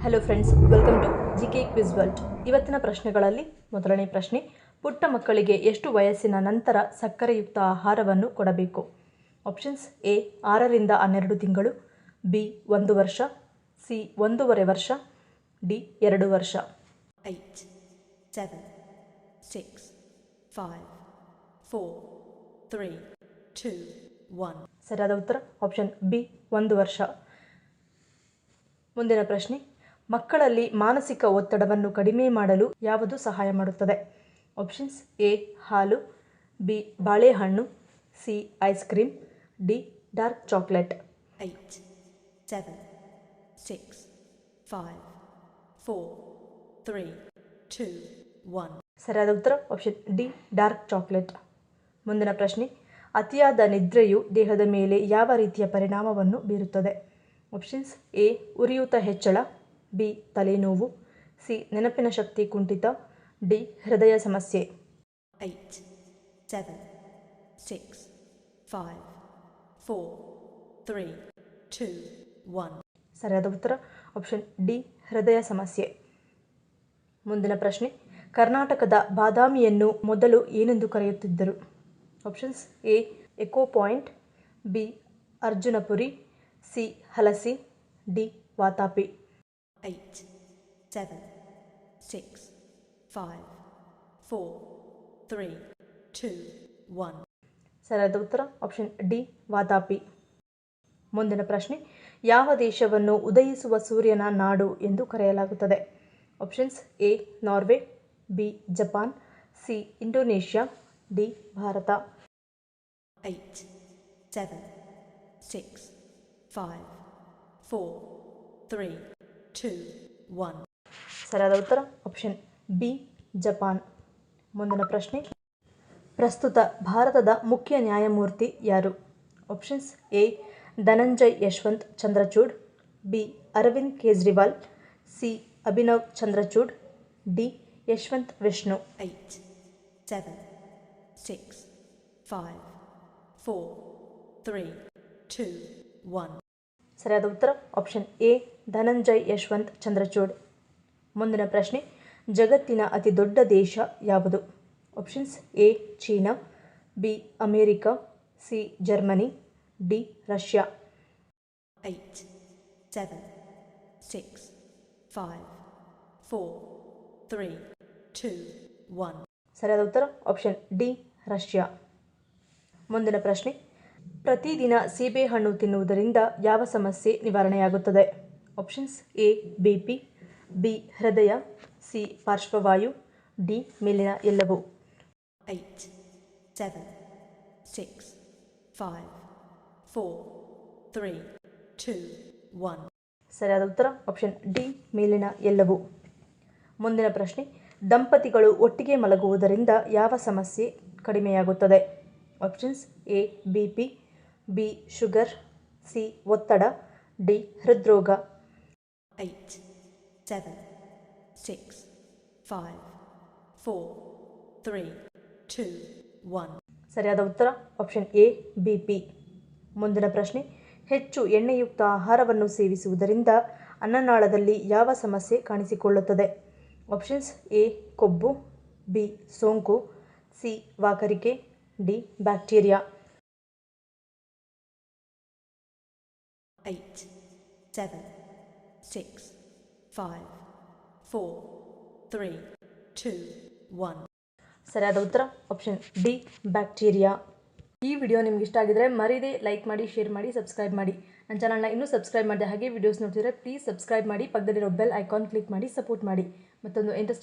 Hello friends, welcome to GK quiz world. ಇವತ್ತಿನ ಪ್ರಶ್ನೆಗಳಲ್ಲಿ ಮೊದಲನೇ ಪ್ರಶ್ನೆ, ಪುಟ್ಟ ಮಕ್ಕಳಿಗೆ ಎಷ್ಟು ವಯಸ್ಸಿನ ನಂತರ ಸಕ್ಕರೆಯುಕ್ತ ಆಹಾರವನ್ನು ಕೊಡಬೇಕು? ಆಪ್ಷನ್ಸ್: ಎ 6 ರಿಂದ 12 ತಿಂಗಳು, ಬಿ 1 ವರ್ಷ, ಸಿ 1.5 ವರ್ಷ, ಡಿ 2 ವರ್ಷ. 8, 7, 6, 5, 4, 3, 2, 1. ಸರಿಯಾದ ಉತ್ತರ ಆಪ್ಷನ್ ಬಿ 1 ವರ್ಷ. ಮುಂದಿನ ಪ್ರಶ್ನೆ, ಮಕ್ಕಳಲ್ಲಿ ಮಾನಸಿಕ ಒತ್ತಡವನ್ನು ಕಡಿಮೆ ಮಾಡಲು ಯಾವುದು ಸಹಾಯ ಮಾಡುತ್ತದೆ? ಆಪ್ಷನ್ಸ್: ಎ ಹಾಲು, ಬಿ ಬಾಳೆಹಣ್ಣು, C ice cream, D dark chocolate. 8, 7, 6, 5, 4, 3, 2, 1. ಸರಿಯಾದ ಉತ್ತರ ಆಪ್ಷನ್ ಡಿ ಡಾರ್ಕ್ ಚಾಕ್ಲೇಟ್. ಮುಂದಿನ ಪ್ರಶ್ನೆ, ಅತಿಯಾದ ನಿದ್ರೆಯು ದೇಹದ ಮೇಲೆ ಯಾವ ರೀತಿಯ ಪರಿಣಾಮವನ್ನು ಬೀರುತ್ತದೆ? ಆಪ್ಷನ್ಸ್: ಎ ಉರಿಯೂತ ಹೆಚ್ಚಳ, ಬಿ ತಲೆನೋವು, ಸಿ ನೆನಪಿನ ಶಕ್ತಿ ಕುಂಠಿತ, ಡಿ ಹೃದಯ ಸಮಸ್ಯೆ. 8, 7, 6, 5, 4, 3, 2, 1. ಸರಿಯಾದ ಉತ್ತರ ಆಪ್ಷನ್ ಡಿ ಹೃದಯ ಸಮಸ್ಯೆ. ಮುಂದಿನ ಪ್ರಶ್ನೆ, ಕರ್ನಾಟಕದ ಬಾದಾಮಿಯನ್ನು ಮೊದಲು ಏನೆಂದು ಕರೆಯುತ್ತಿದ್ದರು? Options: A echo point, B Arjunapuri, C Halasi, D Vatapi. 8, 7, 6, 5, 4, 3, 2, 1. ಸರಿಯಾದ ಉತ್ತರ ಆಪ್ಷನ್ ಡಿ ವಾತಾಪಿ. ಮುಂದಿನ ಪ್ರಶ್ನೆ, ಯಾವ ದೇಶವನ್ನು ಉದಯಿಸುವ ಸೂರ್ಯನ ನಾಡು ಎಂದು ಕರೆಯಲಾಗುತ್ತದೆ? Options: A Norway, B Japan, C Indonesia, D Bharat. 8, 7, 6, 5, 4, 3, 2, 1. ಸರಿಯಾದ ಉತ್ತರ ಆಪ್ಷನ್ ಬಿ ಜಪಾನ್. ಮುಂದಿನ ಪ್ರಶ್ನೆ, ಪ್ರಸ್ತುತ ಭಾರತದ ಮುಖ್ಯ ನ್ಯಾಯಮೂರ್ತಿ ಯಾರು? Options: A Dhananjay Yashwant Chandrachud, B Arvind Kejriwal, C Abhinav Chandrachud, D Yashwant Vishnu. 8, 7, 6, 5, 4, 3, 2, 1. ಸರಿಯಾದ ಉತ್ತರ ಆಪ್ಷನ್ ಎ ಧನಂಜಯ್ ಯಶವಂತ್ ಚಂದ್ರಚೂಡ್. ಮುಂದಿನ ಪ್ರಶ್ನೆ, ಜಗತ್ತಿನ ಅತಿ ದೊಡ್ಡ ದೇಶ ಯಾವುದು? Options: A China, B America, C Germany, D Russia. 8, 7, 6, 5, 4, 3, 2, 1. ಸರಿಯಾದ ಉತ್ತರ ಆಪ್ಷನ್ ಡಿ ರಷ್ಯಾ. ಮುಂದಿನ ಪ್ರಶ್ನೆ, ಪ್ರತಿದಿನ ಸೀಬೆಹಣ್ಣು ತಿನ್ನುವುದರಿಂದ ಯಾವ ಸಮಸ್ಯೆ ನಿವಾರಣೆಯಾಗುತ್ತದೆ? ಆಪ್ಷನ್ಸ್: ಎ ಬಿಪಿ, ಬಿ ಹೃದಯ, ಸಿ ಪಾರ್ಶ್ವವಾಯು, ಡಿ ಮೇಲಿನ ಎಲ್ಲವೂ. 8, 7, 6, 5, 4, 3, 2, 1. ಸರಿಯಾದ ಉತ್ತರ ಆಪ್ಷನ್ ಡಿ ಮೇಲಿನ ಎಲ್ಲವೂ. ಮುಂದಿನ ಪ್ರಶ್ನೆ, ದಂಪತಿಗಳು ಒಟ್ಟಿಗೆ ಮಲಗುವುದರಿಂದ ಯಾವ ಸಮಸ್ಯೆ ಕಡಿಮೆಯಾಗುತ್ತದೆ? Options: A BP, B sugar, C ಒತ್ತಡ, ಡಿ ಹೃದ್ರೋಗ. 8, 7, 6, 5, 4, 3, 2, 1. ಸರಿಯಾದ ಉತ್ತರ ಆಪ್ಷನ್ ಎ ಬಿಪಿ. ಮುಂದಿನ ಪ್ರಶ್ನೆ, ಹೆಚ್ಚು ಎಣ್ಣೆಯುಕ್ತ ಆಹಾರವನ್ನು ಸೇವಿಸುವುದರಿಂದ ಅನ್ನನಾಳದಲ್ಲಿ ಯಾವ ಸಮಸ್ಯೆ ಕಾಣಿಸಿಕೊಳ್ಳುತ್ತದೆ? ಆಪ್ಷನ್ಸ್: ಎ ಕೊಬ್ಬು, ಬಿ ಸೋಂಕು, ಸಿ ವಾಕರಿಕೆ, ಡಿ ಬ್ಯಾಕ್ಟೀರಿಯಾ. 8, 7, 6, 5, 4, 3, 2, 1. ಸರಿಯಾದ ಉತ್ತರ ಆಪ್ಷನ್ ಡಿ ಬ್ಯಾಕ್ಟೀರಿಯಾ. ಈ ವಿಡಿಯೋ ನಿಮ್ಗೆ ಇಷ್ಟ ಆಗಿದ್ರೆ ಮರೀದೆ ಲೈಕ್ ಮಾಡಿ, ಶೇರ್ ಮಾಡಿ, ಸಬ್ಸ್ಕ್ರೈಬ್ ಮಾಡಿ. ನನ್ನ ಚಾನಲ್ನ ಇನ್ನೂ ಸಬ್ಸ್ಕ್ರೈಬ್ ಮಾಡಿದೆ ಹಾಗೆ ವಿಡಿಯೋಸ್ ನೋಡ್ತಿದ್ರೆ ಪ್ಲೀಸ್ ಸಬ್ಸ್ಕ್ರೈಬ್ ಮಾಡಿ, ಪಕ್ಕದಲ್ಲಿರೋ ಬೆಲ್ ಐಕಾನ್ ಕ್ಲಿಕ್ ಮಾಡಿ ಸಪೋರ್ಟ್ ಮಾಡಿ. ಮತ್ತೊಂದು ಇಂಟ್ರೆಸ್ಟ್